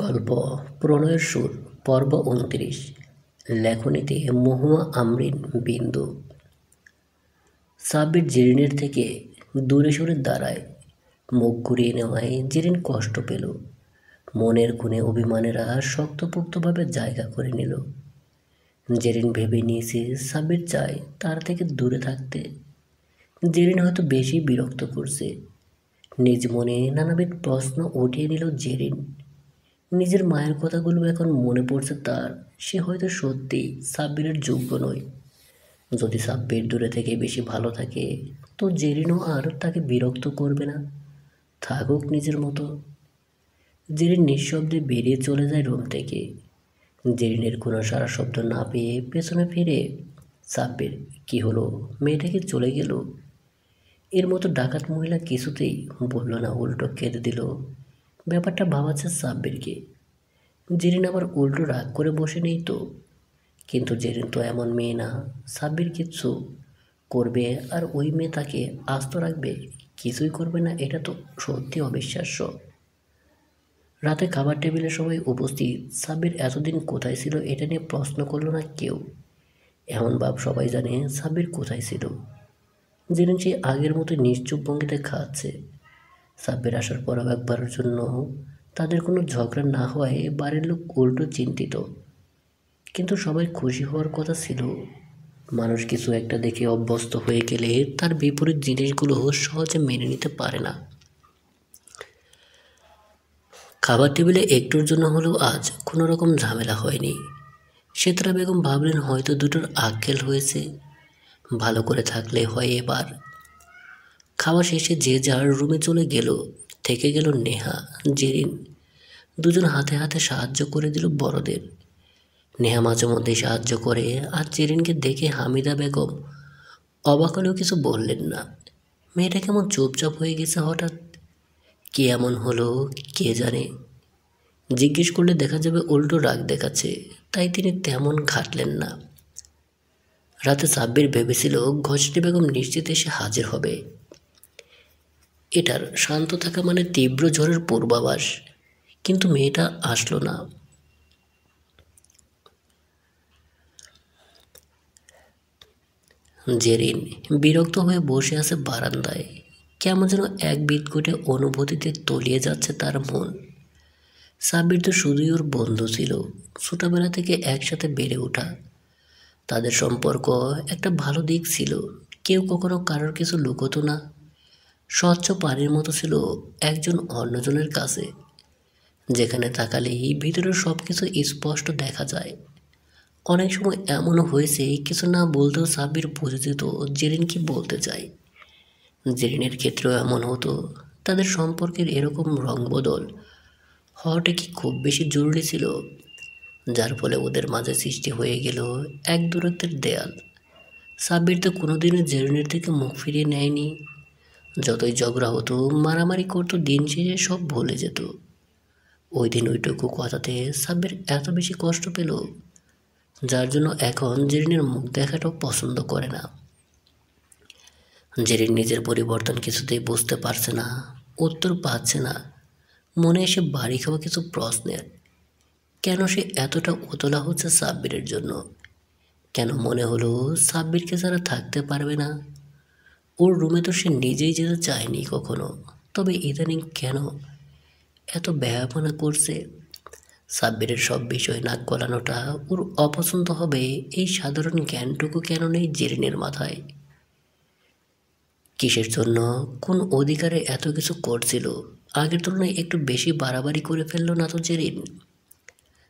গল্প প্রণয়ের সুর পর্ব ২৯। লেখনীতে মহুয়া আমরিন বিন্দু। সাব্বির জেরিনের থেকে দূরে সরে দাঁড়ায়। মুখ ঘুরিয়ে নেওয়ায় জেরিন কষ্ট পেল। মনের কোণে অভিমানেরা শক্তপোক্তভাবে জায়গা করে নিল। জেরিন ভেবে নিয়েছে সাব্বির চায় তার থেকে দূরে থাকতে। জেরিন হয়তো বেশি বিরক্ত করছে। নিজ মনে নানাবিধ প্রশ্ন উঠিয়ে নিল জেরিন। নিজের মায়ের কথাগুলো এখন মনে পড়ছে তার। সে হয়তো সত্যিই সাব্বিরের যোগ্য নয়। যদি সাব্বির দূরে থেকে বেশি ভালো থাকে তো জেরিনও আর তাকে বিরক্ত করবে না। থাকুক নিজের মতো। জেরিন নিঃশব্দে বেরিয়ে চলে যায় রুম থেকে। জেরিনের কোনো সারা শব্দ না পেয়ে পেছনে ফিরে সাব্বির, কি হলো, মেয়েটাকে চলে গেল? এর মতো ডাকাত মহিলা কিছুতেই বলল না, উল্টো কেঁদে দিল। ব্যাপারটা ভাবাচ্ছে সাব্বিরকে। জেরিন আবার উল্টো রাগ করে বসে নেই তো। কিন্তু জেরিন তো এমন মেয়ে না সাব্বির কিচ্ছু করবে আর ওই মেয়ে তাকে আস্ত রাখবে। কিছুই করবে না, এটা তো সত্যি অবিশ্বাস্য। রাতে খাবার টেবিলে সবাই উপস্থিত। সাব্বির এতদিন কোথায় ছিল এটা নিয়ে প্রশ্ন করলো না কেউ। এমন ভাব সবাই জানে সাব্বির কোথায় ছিল। জেরিন সেই আগের মতো নিশ্চুপ ভঙ্গিতে খাচ্ছে। সাব্বির আসার পরও একবারের জন্য তাদের কোনো ঝগড়া না হওয়ায় বাড়ির লোক উল্টো চিন্তিত। কিন্তু সবাই খুশি হওয়ার কথা ছিল। মানুষ কিছু একটা দেখে অভ্যস্ত হয়ে গেলে তার বিপরীত জিনিসগুলো সহজে মেনে নিতে পারে না। খাবার টেবিলে একটুর জন্য হলেও আজ কোনো রকম ঝামেলা হয়নি। সেতারা বেগম ভাবলেন হয়তো দুটোর আক্কেল হয়েছে, ভালো করে থাকলে হয় এবার। খাওয়া শেষে যে যার রুমে চলে গেল। থেকে গেল নেহা, জেরিন। দুজন হাতে হাতে সাহায্য করে দিল বড়দের। নেহা মাঝে মধ্যেই সাহায্য করে। আর জেরিনকে দেখে হামিদা বেগম অবাক হলেও কিছু বললেন না। মেয়েটা কেমন চুপচাপ হয়ে গেছে হঠাৎ। কি এমন হলো কে জানে। জিজ্ঞেস করলে দেখা যাবে উল্টো রাগ দেখাচ্ছে, তাই তিনি তেমন ঘাটলেন না। রাতে সাব্বির ভেবেছিল ঘসটি বেগম নিশ্চিত এসে হাজির হবে। এটার শান্ত থাকা মানে তীব্র ঝড়ের পূর্বাভাস। কিন্তু মেয়েটা আসলো না। জেরিন বিরক্ত হয়ে বসে আছে বারান্দায়। কেমন যেন এক বিদঘুটে অনুভূতিতে তলিয়ে যাচ্ছে তার মন। সাব্বির তো শুধুই ওর বন্ধু ছিল, ছোটবেলা থেকে একসাথে বেড়ে ওঠা। তাদের সম্পর্ক একটা ভালো দিক ছিল। কেউ কখনো কারোর কিছু লুকোতো না। স্বচ্ছ পানির মতো ছিল একজন অন্যজনের কাছে, যেখানে তাকালেই ভিতরে সব কিছু স্পষ্ট দেখা যায়। অনেক সময় এমনও হয়েছে কিছু না বলতেও সাব্বির বুঝে যেত জেরিন কি বলতে চায়। জেরিনের ক্ষেত্রেও এমন হতো। তাদের সম্পর্কের এরকম রংবদল হওয়াটা কি খুব বেশি জরুরি ছিল, যার ফলে ওদের মাঝে সৃষ্টি হয়ে গেল এক দূরত্বের দেয়াল। সাব্বির তো কোনোদিনও জেরিনের থেকে মুখ ফিরিয়ে নেয়নি। যতই ঝগড়া হতো, মারামারি করতো, দিন শেষে সব ভুলে যেত। ওই দিন ওইটুকু কথাতে সাব্বির এত বেশি কষ্ট পেল, যার জন্য এখন জেরিনের মুখ দেখাটাও পছন্দ করে না। জেরিন নিজের পরিবর্তন কিছুতেই বুঝতে পারছে না, উত্তর পাচ্ছে না। মনে এসে বাড়ি খাওয়া কিছু প্রশ্নের। কেন সে এতটা উতলা হচ্ছে সাব্বিরের জন্য? কেন মনে হলো সাব্বিরকে ছাড়া থাকতে পারবে না? ওর রুমে তো সে নিজেই যেতে চায়নি কখনো, তবে ইদানিং কেন এত ব্যয়াপনা করছে? সাব্বিরের সব বিষয় নাক গলানোটা ওর অপছন্দ হবে, এই সাধারণ জ্ঞানটুকু কেন নেই জেরিনের মাথায়? কিসের জন্য, কোন অধিকারে এত কিছু করছিল? আগের তুলনায় একটু বেশি বাড়াবাড়ি করে ফেললো না তো জেরিন?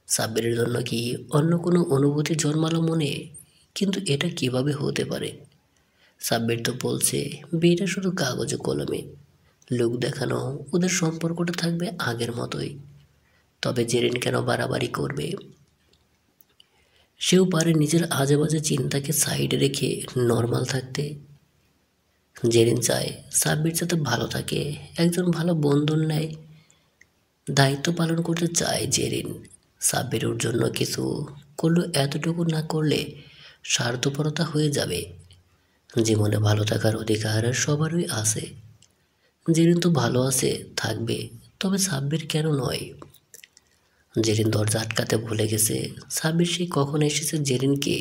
সাব্বিরের জন্য কি অন্য কোনো অনুভূতি জন্মালো মনে? কিন্তু এটা কিভাবে হতে পারে? সাব্বির তো বলছে বিয়েটা শুধু কাগজে কলমে, লোক দেখানো। ওদের সম্পর্কটা থাকবে আগের মতোই। তবে জেরিন কেন বাড়াবাড়ি করবে? সেও পারে নিজের আজে বাজে চিন্তাকে সাইডে রেখে নর্মাল থাকতে। জেরিন চায় সাব্বির যাতে ভালো থাকে, একজন ভালো বন্ধুর ন্যায় দায়িত্ব পালন করতে চায় জেরিন। সাব্বির ওর জন্য কিছু করলেও এতটুকু না করলে স্বার্থপরতা হয়ে যাবে। জীবনে ভালো থাকার অধিকার সবারই আছে। জেরিন তো ভালো আছে, থাকবে, তবে সাব্বির কেন নয়? জেরিন দরজা আটকাতে ভুলে গেছে। সাব্বির সেই কখন এসেছে জেরিনকে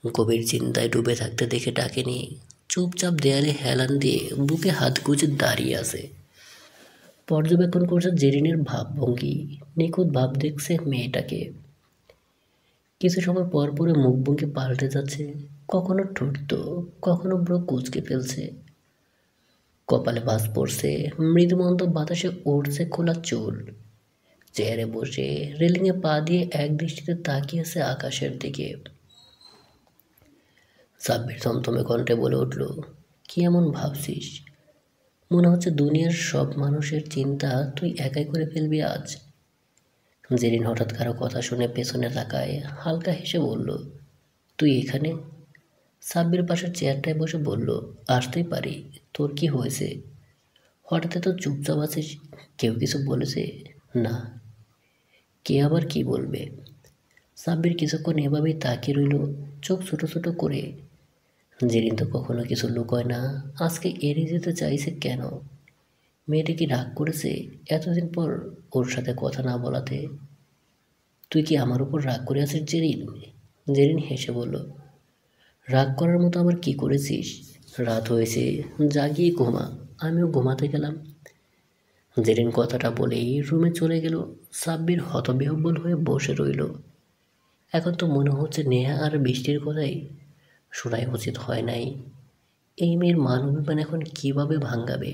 গভীর চিন্তায় ডুবে থাকতে দেখে ডাকেনি। চুপচাপ দেয়ালে হেলান দিয়ে বুকে হাত গুজে দাঁড়িয়ে আছে, পর্যবেক্ষণ করছে জেরিনের ভাবভঙ্গি। নিখুঁত ভাব দেখছে মেয়েটাকে। কিছু সময় পর পরে মুখভঙ্গি পাল্টে যাচ্ছে, কখনো ঠুটত, কখনো ব্রো কুঁচকে ফেলছে, কপালে ভাঁজ পড়ছে, মৃদুমন্দ বাতাসে উড়ছে খোলা চুল। চেয়ারে বসে রেলিংয়ে পা দিয়ে এক দৃষ্টিতে তাকিয়েছে আকাশের দিকে। সাব্বির থমথমে কণ্ঠে বলে উঠল, কি এমন ভাবছিস? মনে হচ্ছে দুনিয়ার সব মানুষের চিন্তা তুই একাই করে ফেলবি আজ। জেরিন হঠাৎ কারো কথা শুনে পেছনে তাকায়, হালকা হেসে বলল, তুই এখানে? সাব্বির পাশের চেয়ারটায় বসে বলল, আসতেই পারি। তোর কি হয়েছে? হঠাৎ তো চুপচাপ আছিস, কেউ কিছু বলেছে? না। কে আবার কি বলবে? সাব্বির কিছুক্ষণ এভাবেই তাকিয়ে রইল, চোখ ছোট ছোট করে। জেরিন তো কখনো কিছু লুকোয় না, আজকে এড়িয়ে যেতে চাইছে কেন? মেয়েটা কি রাগ করেছে এতদিন পর ওর সাথে কথা না বলাতে? তুই কি আমার উপর রাগ করে আছিস জেরিন? জেরিন হেসে বলল, রাগ করার মতো আবার কি করেছিস? রাত হয়েছে, জাগিয়ে ঘুমা। আমিও ঘুমাতে গেলাম। জেরিন কথাটা বলেই রুমে চলে গেল। সাব্বির হতবিহ্বল হয়ে বসে রইল। এখন তো মনে হচ্ছে নেহা আর বৃষ্টির কথাই শোনাই উচিত হয় নাই। এই মেয়ের মান অভিমান এখন কীভাবে ভাঙাবে?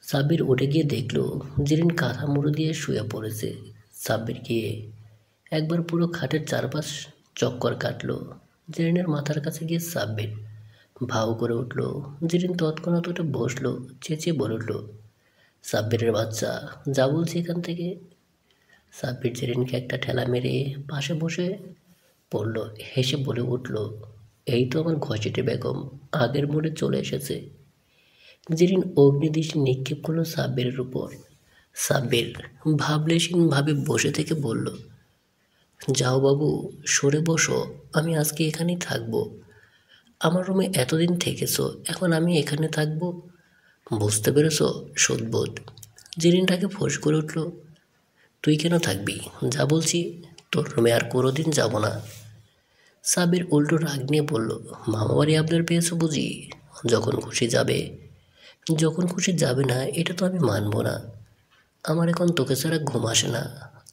সাব্বির উঠে গিয়ে দেখল জেরিন কাঁথা মুড়ো দিয়ে শুয়ে পড়েছে। সাব্বির গিয়ে একবার পুরো খাটের চারপাশ চক্কর কাটল। জেরিনের মাথার কাছে গিয়ে সাব্বির ভাও করে উঠল। জেরিন তৎক্ষণাৎ উঠে বসলো, চেঁচিয়ে বলে উঠল, সাব্বিরের বাচ্চা, যা বলছি এখান থেকে। সাব্বির জেরিনকে একটা ঠেলা মেরে পাশে বসে পড়ল, হেসে বলে উঠল, এই তো আমার ঘসেটে বেগম আগের মোড়ে চলে এসেছে। জেরিন অগ্নিদৃষ্টি নিক্ষেপ করলো সাব্বিরের উপর। সাব্বির ভাবলেশীনভাবে বসে থেকে বলল, যাও বাবু, সরে বসো, আমি আজকে এখানেই থাকবো। আমার রুমে এতদিন থেকেছো, এখন আমি এখানে থাকবো? বুঝতে পেরেছো সদবোধ? জেরিনটাকে ফোঁস করে উঠল, তুই কেন থাকবি? যা বলছি, তোর রুমে আর কোনোদিন যাব না। সাব্বির উল্টো রাগ নিয়ে বলল, মামাবাড়ি আপনার পেয়েছো বুঝি? যখন খুশি যাবে, যখন খুশি যাবে না, এটা তো আমি মানব না। আমার এখন তোকে ছাড়া ঘুম আসে না।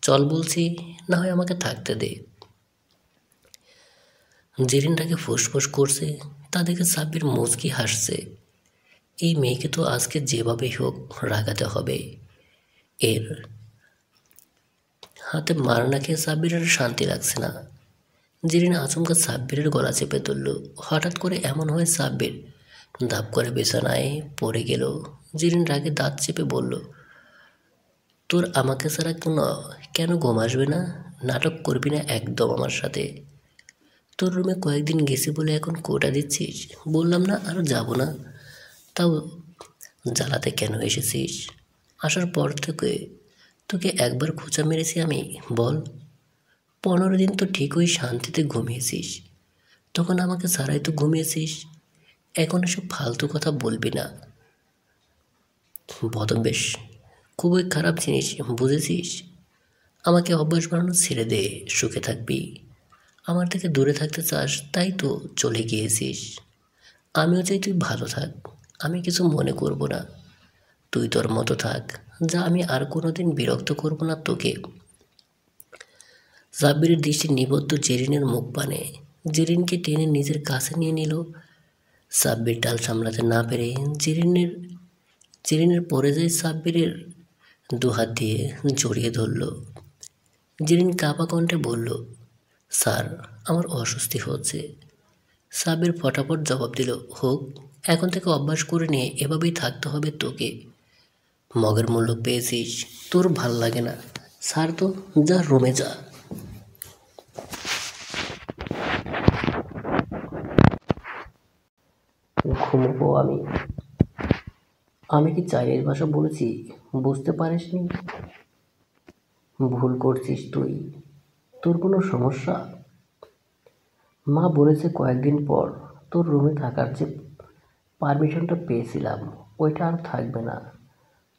চল বলছি, না হয় আমাকে থাকতে দে। জেরিনটাকে ফুসফুস করছে, তা দেখে সাব্বির মুচকি হাসছে। এই মেয়েকে তো আজকে যেভাবেই হোক রাগাতে হবে। এর হাতে মার না খেয়ে সাব্বিরের শান্তি লাগছে না। জেরিন আচমকা সাব্বিরের গলা চেপে ধরল। হঠাৎ করে এমন হয় সাব্বির ধাপ করে বিছানায় পড়ে গেল। জেরিন রাগে দাঁত চেপে বলল, তোর আমাকে ছাড়া কেন ঘুম আসবে না? নাটক করবি না একদম আমার সাথে। তোর রুমে কয়েকদিন গেছি বলে এখন কোটা দিচ্ছিস? বললাম না আরও যাব না, তাও জ্বালাতে কেন এসেছিস? আসার পর থেকে তোকে একবার খোঁচা মেরেছি আমি, বল? 15 দিন তো ঠিকই শান্তিতে ঘুমিয়েছিস, তখন আমাকে ছাড়াই তো ঘুমিয়েছিস। এখন এসব ফালতু কথা বলবি না। বদভ্যাস খুবই খারাপ জিনিস, বুঝেছিস? আমাকে অভ্যাস বানানো ছেড়ে দে, সুখে থাকবি। আমার থেকে দূরে থাকতে চাস, তাই তো চলে গিয়েছিস। আমিও চাই তুই ভালো থাক, আমি কিছু মনে করব না। তুই তোর মতো থাক, যা, আমি আর কোনোদিন বিরক্ত করব না তোকে। সাব্বিরের দৃষ্টি নিবদ্ধ জেরিনের মুখ পানে। জেরিনকে টেনে নিজের কাছে নিয়ে নিল। সাব্বির ডাল সামলাতে না পেরে জেরিনের পরে যায় সাব্বিরের দুহাত দিয়ে জড়িয়ে ধরল। জেরিন কাঁপা কণ্ঠে বলল, স্যার, আমার অস্বস্তি হচ্ছে। সাব্বির ফটাফট জবাব দিল, হোক, এখন থেকে অভ্যাস করে নিয়ে এভাবেই থাকতে হবে তোকে। মগের মূল্য পেয়েছিস, তোর ভাল লাগে না? স্যার তো, যা রুমে যা। ঘুমবো আমি। আমি কি চাইনিজ ভাষা বলেছি বুঝতে পারিসনি? ভুল করছিস তুই। তোর কোনো সমস্যা? মা বলেছে কয়েকদিন পর তোর রুমে থাকার যে পারমিশনটা পেয়েছিলাম ওইটা আর থাকবে না।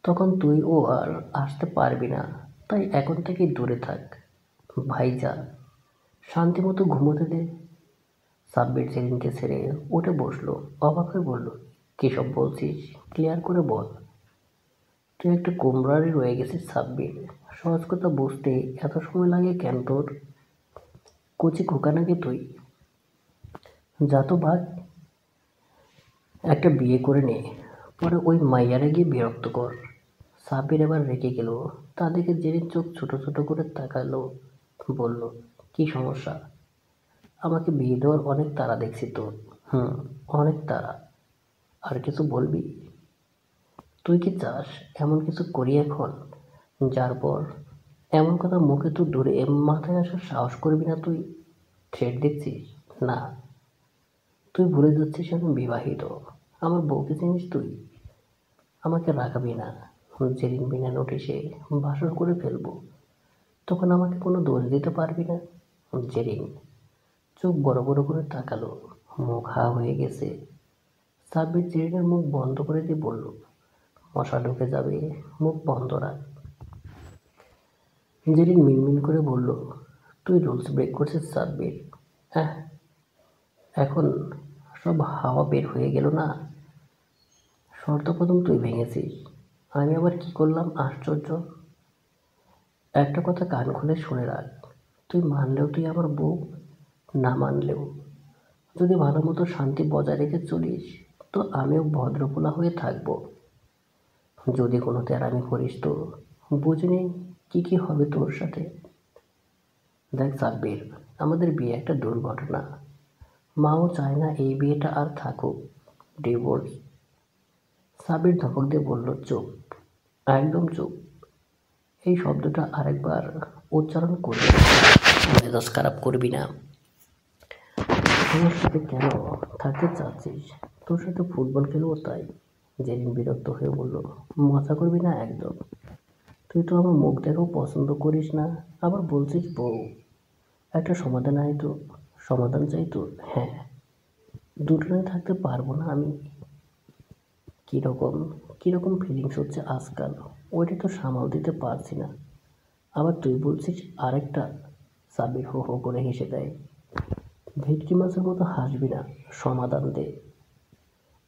তখন তুই ও আর আসতে পারবি না, তাই এখন থেকে দূরে থাক। ভাই যা, শান্তি মতো ঘুমোতে দে। সাব্বির জেরিনকে ছেড়ে উঠে বসলো, অবাক হয়ে বলল, কী সব বলছিস, ক্লিয়ার করে বল। তুই একটা কুমড়ারই রয়ে গেছিস সাব্বির, সহজ কথা বুঝতে এত সময় লাগে কেন তোর? কচি খোকা নাকি তুই? যা তো ভাগ, একটা বিয়ে করে নে, পরে ওই মাইয়ারে গিয়ে বিরক্ত কর। সাব্বির এবার রেগে গেল, তাদেরকে জেরিন চোখ ছোট ছোট করে তাকালো, বলল, কি সমস্যা? আমাকে বিয়ে দেওয়ার অনেক তাড়া দেখছি তোর। হুম, অনেক তাড়া। আর কিছু বলবি? তুই কি চাস এমন কিছু করি এখন, যার পর এমন কথা মুখে তো দূরে মাথায় আসার সাহস করবি না তুই? থ্রেট দিচ্ছিস? না, তুই ভুলে যাচ্ছিস আমি বিবাহিত। আমার বউকে চিনিস তুই? আমাকে রাখাবি না। যেদিন বিনা নোটিশে বাসর করে ফেলবো, তখন আমাকে কোনো দোষ দিতে পারবি না। জেরিন চোখ বড় বড় করে তাকালো, মুখ হা হয়ে গেছে। সাব্বির জেরিনের মুখ বন্ধ করে দিয়ে বলল, মশা ঢুকে যাবে, মুখ বন্ধ রাখ। জেরিন মিনমিন করে বলল, তুই রুলস ব্রেক করছিস সাব্বির। হ্যাঁ, এখন সব হাওয়া বের হয়ে গেল না? শর্ত প্রথম তুই ভেঙেছিস, আমি আবার কি করলাম আশ্চর্য? একটা কথা কান খুলে শুনে রাখ, তুই মানলেও তুই আমার বউ, না মানলেও, যদি ভালো মতো শান্তি বজায় রেখে চলিস, তো আমিও ভদ্রপোলা হয়ে থাকবো। যদি কোনো তেড়ামি করিস তো বুঝে নে কী কী হবে তোর সাথে। দেখ সাব্বির, আমাদের বিয়ে একটা দুর্ঘটনা, মাও চায় না এই বিয়েটা আর থাকুক, ডিভোর্স। সাব্বির ধমক দিয়ে বলল, চুপ, একদম চুপ। এই শব্দটা আরেকবার উচ্চারণ করবি না, মেজাজ খারাপ করবি না। আমার সাথে কেন থাকতে চাচ্ছিস? তোর সাথে ফুটবল খেলবো তাই। জেরিন বিরক্ত হয়ে বলল, মজা করবি না একদম। তুই তো আমার মুখ দেখাও পছন্দ করিস না, আবার বলছিস বউ। একটা সমাধান আয় তো, সমাধান চাই তো। হ্যাঁ, দুজনে থাকতে পারবো না আমি? কীরকম কীরকম ফিলিংস হচ্ছে আজকাল, ওইটা তো সামাল দিতে পারছি না। আবার তুই বলছিস আরেকটা? সাবির হো হো করে হেসে দেয়। ভেটকি মাছের মতো হাসবি না, সমাধান দে।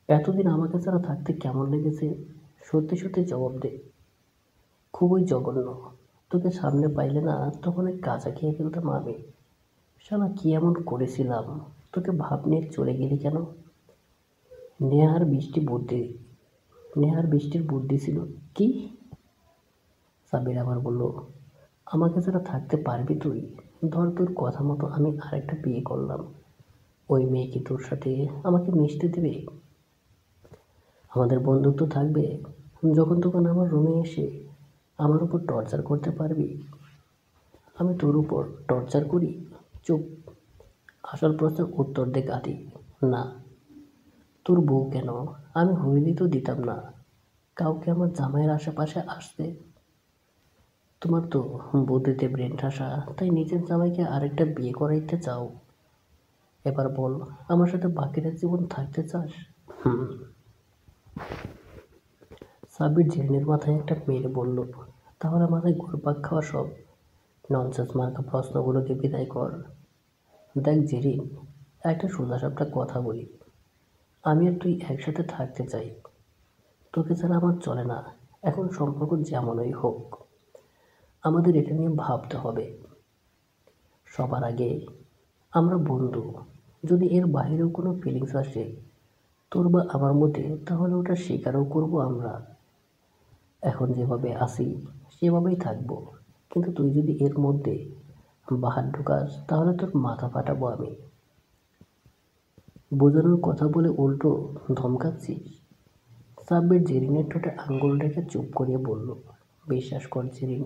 এতদিন আমাকে ছাড়া থাকতে কেমন লেগেছে, সত্যি সত্যি জবাব দে। খুবই জঘন্য। তোকে সামনে পাইলে না তখন এক কাঁচা খেয়ে ফেলতাম আমি। শালা কি এমন করেছিলাম, তোকে ভাব নিয়ে চলে গেলি কেন? নেহার বৃষ্টি বুদ্ধি, নেহার বৃষ্টির বুদ্ধি ছিল কি? সাবির আবার বলল, আমাকে ছাড়া থাকতে পারবি তুই? ধর তোর কথা মতো আমি আরেকটা বিয়ে করলাম, ওই মেয়ে কি তোর সাথে আমাকে মিশতে দেবে? আমাদের বন্ধুত্ব থাকবে? যখন তখন আমার রুমে এসে আমার উপর টর্চার করতে পারবি? আমি তোর উপর টর্চার করি? চুপ, আসল প্রশ্নের উত্তর দে গাধি। না। তোর বউ কেন, আমি হইলেই তো দিতাম না কাউকে আমার জামাইয়ের আশেপাশে আসতে। তোমার তো বুদ্ধিতে ব্রেন ঠাসা, তাই নিজের জামাইকে আরেকটা বিয়ে করাইতে চাও। এবার বল, আমার সাথে বাকিটা জীবন থাকতে চাস? হুম। সাব্বির জেরিনের মাথায় একটা মেরে বলল, তাহলে মাথায় ঘুরপাক খাওয়া সব ননসেন্স মার্কা প্রশ্নগুলোকে বিদায় কর। দেখ জেরিন, একটা সোজাসাপটা কথা বলি, আমি আর তুই একসাথে থাকতে চাই। তোকে ছাড়া আমার চলে না। এখন সম্পর্ক যেমনই হোক, আমাদের এটা নিয়ে ভাবতে হবে। সবার আগে আমরা বন্ধু, যদি এর বাইরেও কোনো ফিলিংস আসে তোর বা আমার মধ্যে, তাহলে ওটা স্বীকারও করবো আমরা। এখন যেভাবে আছি সেভাবেই থাকবো, কিন্তু তুই যদি এর মধ্যে বাহাত ঢুকাস তাহলে তোর মাথা ফাটাবো আমি। বোঝানোর কথা বলে উল্টো ধমকাচ্ছিস? সাব্বির জেরিনের ঠোঁটে আঙ্গুল রেখে চুপ করিয়ে বলল, বিশ্বাস কর জেরিন,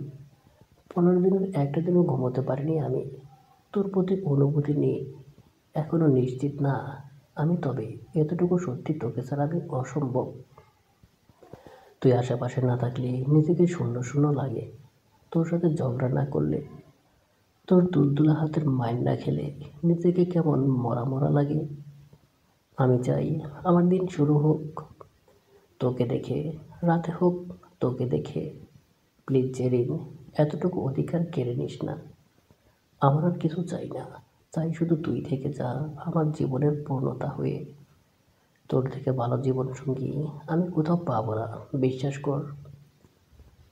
15 দিনের একটা দিনও ঘুমোতে পারিনি আমি। তোর প্রতি অনুভূতি নেই, এখনো নিশ্চিত না আমি, তবে এতটুকু সত্যি, তোকে ছাড়া আমি অসম্ভব। তুই আশেপাশে না থাকলে নিজেকে শূন্য শূন্য লাগে। তোর সাথে ঝগড়া না করলে, তোর তুলতুলা হাতের মাইর না খেলে নিজেকে কেমন মরা মরা লাগে। আমি চাই আমার দিন শুরু হোক তোকে দেখে, রাতে হোক তোকে দেখে। প্লিজ জেরিন, এতটুকু অধিকার কেড়ে নিস না। আমার আর কিছু চাই না, চাই শুধু তুই থেকে যা আমার জীবনের পূর্ণতা হয়ে। তোর থেকে ভালো জীবনসঙ্গী আমি কোথাও পাবো না, বিশ্বাস কর।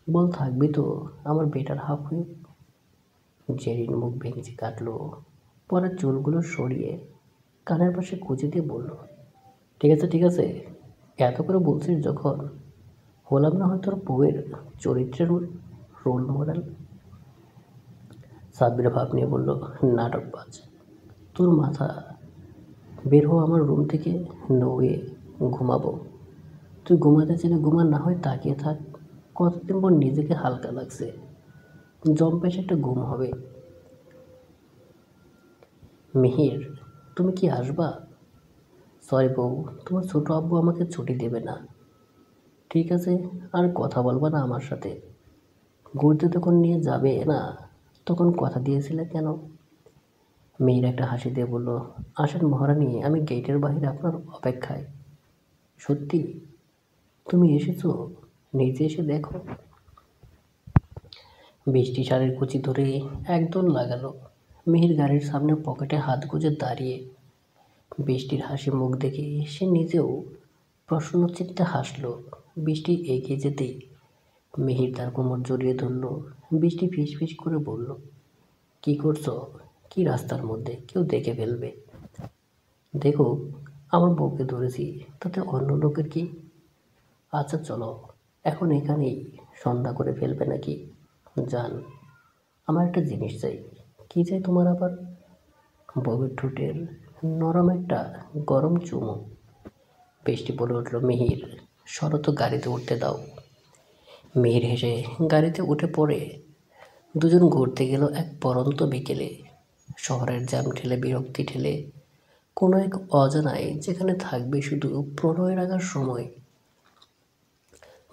বল, থাকবি তো আমার বেটার হাফ হয়ে? জেরিন মুখ ভেঙচি কাটলো, পরে চুলগুলো সরিয়ে কানের পাশে কুচি দিয়ে বলল, ঠিক আছে ঠিক আছে, এত করে বলছিস যখন, হলাম না হয় তোর বউয়ের চরিত্রের রোল মডেল। সাব্বির ভাব নিয়ে বলল, নাটকবাজ। তোর মাথা বের হো আমার রুম থেকে, নয়ে ঘুমাবো। তুই ঘুমাতে চাইলে ঘুমা, না হয় তাকিয়ে থাক। কতদিন পর নিজেকে হালকা লাগছে, জম্পেশ একটা ঘুম হবে। মিহির, তুমি কি আসবা? সরি বউ, তোমার ছোট আব্বু আমাকে ছুটি দেবে না। ঠিক আছে, আর কথা বলবা না আমার সাথে। ঘুরতে তখন নিয়ে যাবে না, তখন কথা দিয়েছিলে কেন? মেয়ের একটা হাসি দিয়ে বলল, আসেন মহারানী, আমি গেটের বাইরে আপনার অপেক্ষায়। সত্যি? তুমি এসেছো? নিচে এসে দেখো। বৃষ্টি শাড়ির কুচি ধরে একদল লাগালো। মিহির গাড়ির সামনে পকেটে হাত গুজে দাঁড়িয়ে। বৃষ্টির হাসি মুখ দেখে সে নিজেও প্রসন্নচিত্তে হাসল। বৃষ্টি এগিয়ে যেতেই মিহির তার কোমর জড়িয়ে ধরল। বৃষ্টি ফিস ফিস করে বলল, কি করছো? কি রাস্তার মধ্যে, কেউ দেখে ফেলবে। দেখো, আমার বউকে ধরেছি, তাতে অন্য লোকের কি? আচ্ছা চলো, এখন এখানেই সন্ধ্যা করে ফেলবে নাকি? যান, আমার একটা জিনিস চাই। কি চাই তোমার আবার? বউয়ের ঠোঁটের নরম একটা গরম চুমু। বৃষ্টি বলে উঠল, মিহির সরো তো, গাড়িতে উঠতে দাও। মিহির হেসে গাড়িতে উঠে পড়ে দুজন ঘুরতে গেল এক পরন্ত বিকেলে। শহরের জ্যাম ঠেলে, বিরক্তি ঠেলে কোনো এক অজানায়, যেখানে থাকবে শুধু প্রণয় রাখার সময়,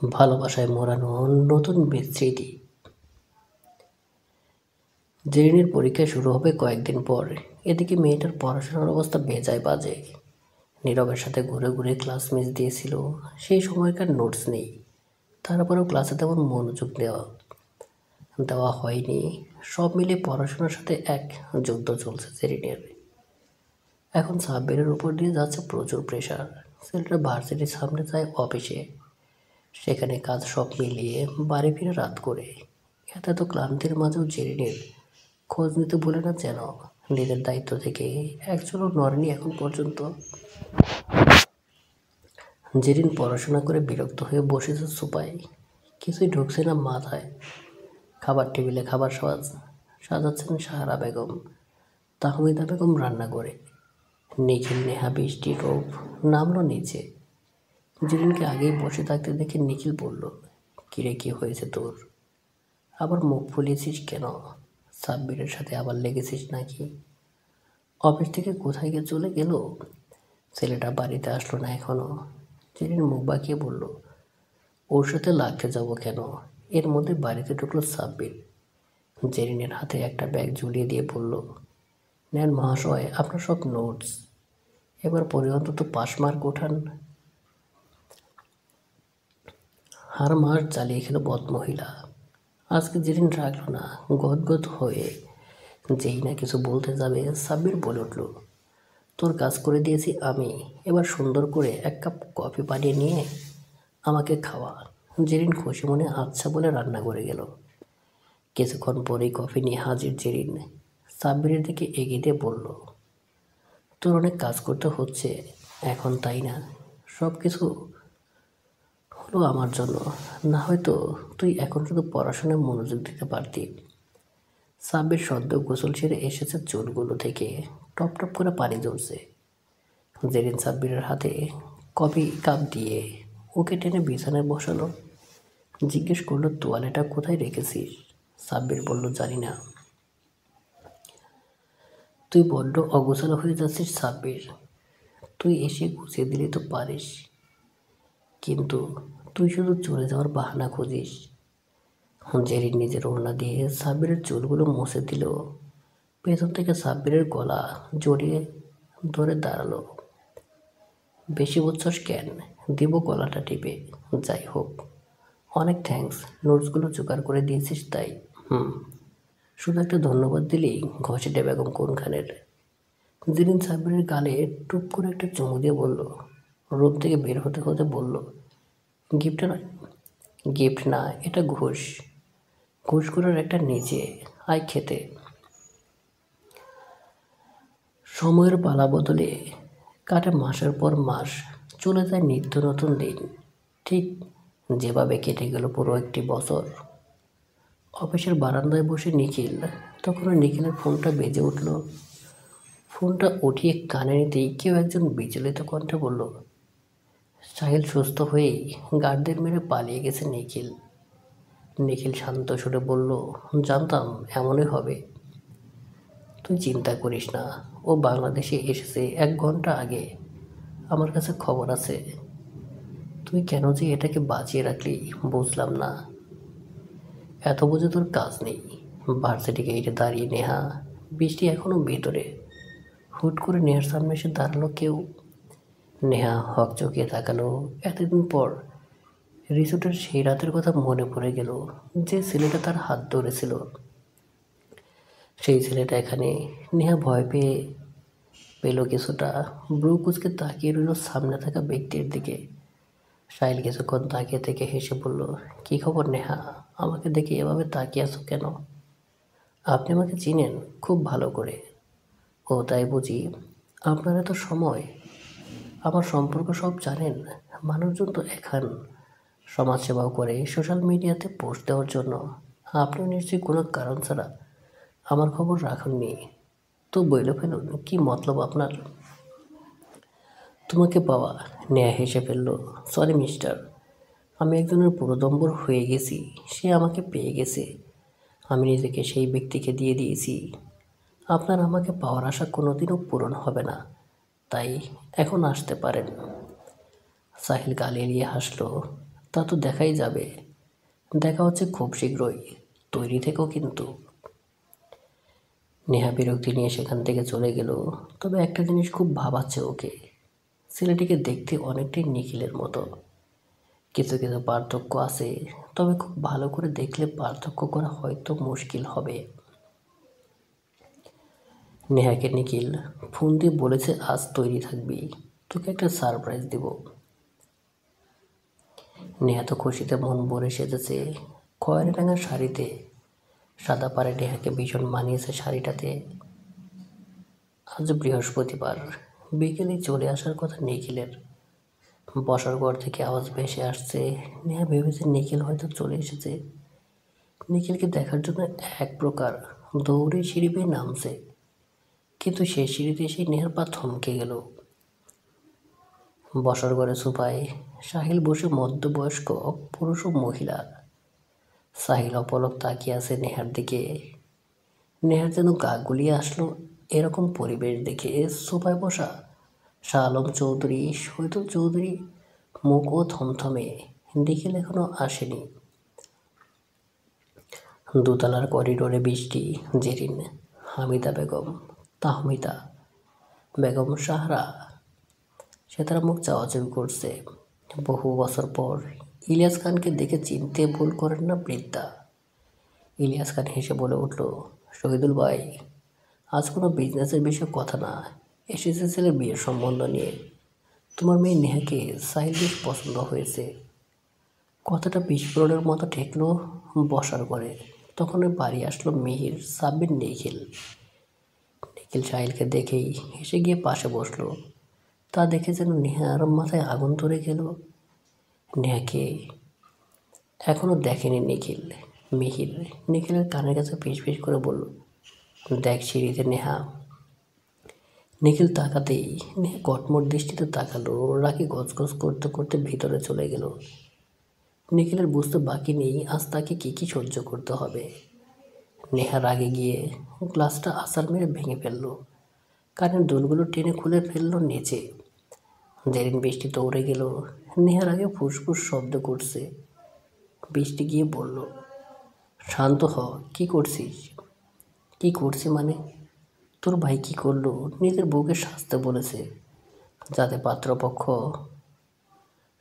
ভালোবাসায় মোড়ানো নতুন স্মৃতি। জেরিনের পরীক্ষা শুরু হবে কয়েকদিন পর। এদিকে মেয়েটার পড়াশোনার অবস্থা বেজায় বাজে। নীরবের সাথে ঘুরে ঘুরে ক্লাস মিস দিয়েছিল, সেই সময়কার নোটস নেই। তারপরেও ক্লাসে তেমন মনোযোগ দেওয়া দেওয়া হয়নি। সব মিলে পড়াশোনার সাথে এক যুদ্ধ চলছে জেরিনের। এখন সাব্বিরের উপর দিয়ে যাচ্ছে প্রচুর প্রেশার। ছেলেটা ভার্সিটির সামনে যায় অফিসে, সেখানে কাজ সব মিলিয়ে বাড়ি ফিরে রাত করে। এত ক্লান্তির মাঝেও জেরিনের খোঁজ নিতে ভুলে না যেন। নিজের দায়িত্ব থেকে একচুলও নড়েনি এখন পর্যন্ত। জেরিন পড়াশোনা করে বিরক্ত হয়ে বসেছে সোফায়, কিছুই ঢুকছে না মাথায়। খাবার টেবিলে খাবার সাজাচ্ছেন সাহারা বেগম, তাহমিদা বেগম রান্না করে। নিখিল, নেহা, বৃষ্টি, রৌফ নামলো নিচে। জেরিনকে আগেই বসে থাকতে দেখে নিখিল বলল, কিরে, কি হয়েছে তোর? আবার মুখ ফুলিয়েছিস কেন? সাব্বিরের সাথে আবার লেগেছিস নাকি? অফিস থেকে কোথায় গিয়ে চলে গেল? ছেলেটা বাড়িতে আসলো না এখনো। জেরিন মুখ বাঁকিয়ে বলল, ওর সাথে লাগতে যাব কেন? এর মধ্যে বাড়িতে ঢুকলো সাব্বির। জেরিনের হাতে একটা ব্যাগ ঝুলিয়ে দিয়ে বলল, নেন মহাশয়, আপনার সব নোটস। এবার পরে অন্তত পাস মার্ক ওঠান। হার মাস জ্বালিয়ে খেলো বদমহিলা। আজকে জেরিন রাখলো না, গদগদ হয়ে যেই না কিছু বলতে যাবে, সাব্বির বলে উঠল, তোর কাজ করে দিয়েছি আমি, এবার সুন্দর করে এক কাপ কফি বানিয়ে নিয়ে আমাকে খাওয়া। জেরিন খুশি মনে আচ্ছা বলে রান্না করে গেল। কিছুক্ষণ পরেই কফি নিয়ে হাজির জেরিন। সাব্বিরের দিকে এগিয়ে দিয়ে বলল, তোর অনেক কাজ করতে হচ্ছে এখন, তাই না? সব কিছু হলো আমার জন্য, না হয়তো তুই এখন শুধু পড়াশোনায় মনোযোগ দিতে পারতি। সাব্বির সদ্য গোসল সেরে এসেছে, চুলগুলো থেকে টপ টপ করে পানি ঝরছে। জেরিন সাব্বিরের হাতে কফি কাপ দিয়ে ওকে টেনে বিছানায় বসালো। জিজ্ঞেস করলো, তোয়ালেটা কোথায় রেখেছিস? সাব্বির বলল, জানি না। তুই বড্ড অগোছালো হয়ে যাচ্ছিস সাব্বির, তুই এসে গুছিয়ে দিলে তো পারিস, কিন্তু তুই শুধু চলে যাওয়ার বাহানা খুঁজিস। জেরিন নিজের ওড়না দিয়ে সাব্বিরের চুলগুলো মুছে দিল। পেছন থেকে সাব্বিরের গলা জড়িয়ে ধরে দাঁড়ালো। বেশি বুঝছস কেন? দিব গলাটা টিপে। যাই হোক, অনেক থ্যাঙ্কস, নোটসগুলো জোগাড় করে দিয়েছিস তাই। হুম, শুধু একটা ধন্যবাদ দিলেই ঘষেটে বেগম কোনখানের। জেরিন সাব্বিরের গালে টুপ করে একটা চুমু দিয়ে বলল, রুম থেকে বের হতে হতে বলল, গিফট না, গিফট না, এটা ঘুষ। ঘুষ করার একটা নিচে, আয় খেতে। সময়ের পালা বদলে কাটে মাসের পর মাস, চলে যায় নিত্য নতুন দিন, ঠিক যেভাবে কেটে গেল পুরো একটি বছর। অফিসের বারান্দায় বসে নিখিল, তখনও নিখিলের ফোনটা বেজে উঠল। ফোনটা উঠিয়ে কানে নিতেই কেউ একজন বিচলিত কণ্ঠে বলল, সাহিল সুস্থ হয়েই গার্ডদের মেরে পালিয়ে গেছে নিখিল। নিখিল শান্ত সুরে বলল, জানতাম এমনই হবে। তুই চিন্তা করিস না, ও বাংলাদেশে এসেছে 1 ঘন্টা আগে। আমার কাছে খবর আছে। তুই কেন যে এটাকে বাঁচিয়ে রাখলি বুঝলাম না। এত বুঝে তোর কাজ নেই। ভার্সিটি গেটে দাঁড়িয়ে নেহা, বৃষ্টি এখনো ভেতরে। হুট করে নেহার সামনে এসে দাঁড়ালো কেউ। নেহা হকচকিয়ে তাকালো। এতদিন পর রিসোর্টের সেই রাতের কথা মনে পড়ে গেল, যে ছেলেটা তার হাত ধরেছিল। সেই ছেলেটা এখানে। নেহা ভয় পেল কিছুটা। ব্রু কুচকে তাকিয়ে রইল সামনে থাকা ব্যক্তির দিকে। সাহিল কিছুক্ষণ তাকিয়ে থেকে হেসে বলল, কী খবর নেহা? আমাকে দেখে এভাবে তাকিয়ে আছো কেন? আপনি আমাকে চিনেন খুব ভালো করে। ও তাই বুঝি। আপনার এত সময়, আমার সম্পর্ক সব জানেন। মানুষজন তো এখন সমাজসেবাও করে সোশ্যাল মিডিয়াতে পোস্ট দেওয়ার জন্য। আপনিও নিশ্চয়ই কোনো কারণ ছাড়া আমার খবর রাখেননি। তো বইলে ফেলুন, কী মতলব আপনার? তোমাকে পাওয়া। নেহা হেসে ফেলল, সরি মিস্টার, আমি একজনের পুরোদম্বর হয়ে গেছি। সে আমাকে পেয়ে গেছে, আমি নিজেকে সেই ব্যক্তিকে দিয়ে দিয়েছি। আপনার আমাকে পাওয়ার আশা কোনোদিনও পূরণ হবে না, তাই এখন আসতে পারেন। সাহিল গাল এলিয়ে হাসল, তা তো দেখাই যাবে। দেখা হচ্ছে খুব শীঘ্রই, তৈরি থেকো কিন্তু। নেহা বিরক্তি নিয়ে সেখান থেকে চলে গেল। তবে একটা জিনিস খুব ভাবাচ্ছে ওকে, ছেলেটিকে দেখতে অনেকটাই নিখিলের মতো। কিছু কিছু পার্থক্য আছে, তবে খুব ভালো করে দেখলে পার্থক্য করা হয়তো মুশকিল হবে। নেহাকে নিখিল ফোন দিয়ে বলেছে, আজ তৈরি থাকবি, তোকে একটা সারপ্রাইজ দেব। নেহা তো খুশিতে মন ভরে সেজেছে। খয়েরি রাঙা শাড়িতে সাদা পাড়ে নেহাকে ভীষণ মানিয়েছে শাড়িটাতে। আজ বৃহস্পতিবার, বিকেলে চলে আসার কথা নিখিলের। বসার ঘর থেকে আওয়াজ ভেসে আসছে। নেহা ভেবেছে নিখিল হয়তো চলে এসেছে। নিখিলকে দেখার জন্য এক প্রকার দৌড়ে সিঁড়ি বেয়ে নামছে, কিন্তু সে সিঁড়িতে এসে নেহার পা থমকে গেল। বসার ঘরে সোফায় সাহিল বসে, মধ্যবয়স্ক পুরুষ ও মহিলা। সাহিল অপলক তাকিয়ে আছে নেহার দিকে। নেহার যেন গা গুলিয়ে আসলো এরকম পরিবেশ দেখে। সোফায় বসা শাহ আলম চৌধুরী, শহীদুল চৌধুরী মুখও থমথমে। নিখিল এখনো আসেনি। দোতলার করিডোরে বৃষ্টি, জেরিন, হামিদা বেগম, তাহমিদা বেগম, সাহরা, সে তার মুখ চাওয়াচাওয়ি করছে। বহু বছর পর ইলিয়াস খানকে দেখে চিনতে ভুল করেন না বৃদ্ধা। ইলিয়াস খান হেসে বলে উঠল, শহীদুল ভাই, আজ কোনো বিজনেসের বিষয়ে কথা না, এসেছে ছেলের বিয়ের সম্বন্ধ নিয়ে। তোমার মেয়ে নেহাকে সাহিল বেশ পছন্দ হয়েছে। কথাটা বিস্ফোরণের মতো ঠেকলো বসার ঘরে। তখন ওই বাড়ি আসলো মিহির, সাব্বির, নিখিল। নিখিল সাহিলকে দেখেই হেসে গিয়ে পাশে বসলো। তা দেখে যেন নেহার মাথায় আগুন ধরে গেল। নেহাকে এখনও দেখেনি নিখিল। মিহির নিখিলের কানের কাছে ফিস করে বলল, দেখ সিঁড়িতে নেহা। নিখিল তাকাতেই নেহা কটমট দৃষ্টিতে তাকালো। রাগে গজগজ করতে করতে ভিতরে চলে গেল। নিখিলের বুঝতে বাকি নেই আজ তাকে কী সহ্য করতে হবে। নেহা রাগে গিয়ে গ্লাসটা আছাড় মেরে ভেঙে ফেলল। কানের দুলগুলো টেনে খুলে ফেলল নিচে। জেরিন বৃষ্টি দৌড়ে গেল। নেহার আগে ফুসফুস শব্দ করছে। বৃষ্টি গিয়ে বলল, শান্ত হ, কী করছিস? কী করছি মানে? তোর ভাই কী করলো? নিজের বউকে সাজতে বলেছে, যাতে পাত্রপক্ষ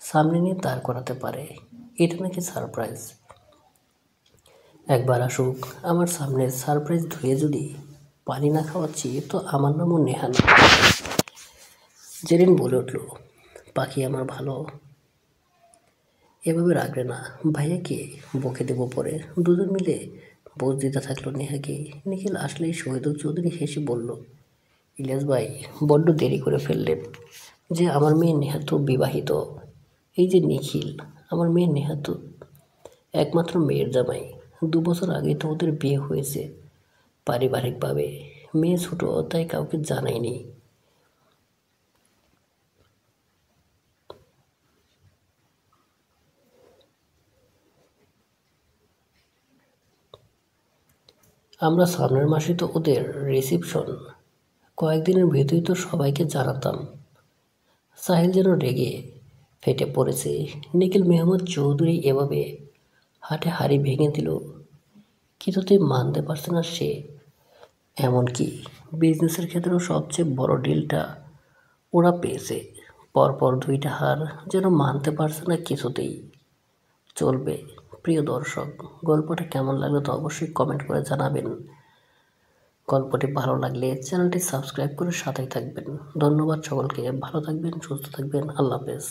সামনে নিয়ে দাঁড় করাতে পারে। এটা নাকি সারপ্রাইজ। একবার আসুক আমার সামনে, সারপ্রাইজ ধুয়ে যদি পানি না খাওয়াচ্ছি তো আমার নামও নেহা না। জেরিন বলে উঠল, পাখি আমার ভালো, এভাবে রাখবে না, ভাইয়াকে বকে দেবো পরে। দুজন মিলে বোঝ দিতে থাকলো নেহাকে। নিখিল আসলেই শহীদুল চৌধুরী হেসে বলল, ইলিয়াস ভাই বড্ড দেরি করে ফেললেন যে, আমার মেয়ে নেহা তো বিবাহিত। এই যে নিখিল, আমার মেয়ে নেহা তো একমাত্র মেয়ের জামাই। 2 বছর আগেই তো ওদের বিয়ে হয়েছে পারিবারিকভাবে। মেয়ে ছোট তাই কাউকে জানায়নি। আমরা সামনের মাসে তো ওদের রিসিপশন, কয়েকদিনের ভেতরেই তো সবাইকে জানাতাম। সাহিল যেন রেগে ফেটে পড়েছে। নিখিল মেহমুদ চৌধুরী এভাবে হাটে হাড়ি ভেঙে দিল, কিছুতেই মানতে পারছে না সে। এমনকি বিজনেসের ক্ষেত্রেও সবচেয়ে বড় ডিলটা ওরা পেয়েছে। পরপর 2টা হার, যেন মানতে পারছে না কিছুতেই। চলবে। প্রিয় দর্শক, গল্পটা কেমন লাগলো তো অবশ্যই কমেন্ট করে জানাবেন। গল্পটি ভালো লাগলে চ্যানেলটি সাবস্ক্রাইব করে সাথেই থাকবেন। ধন্যবাদ সকলকে। ভালো থাকবেন, সুস্থ থাকবেন। আল্লাহ হাফেজ।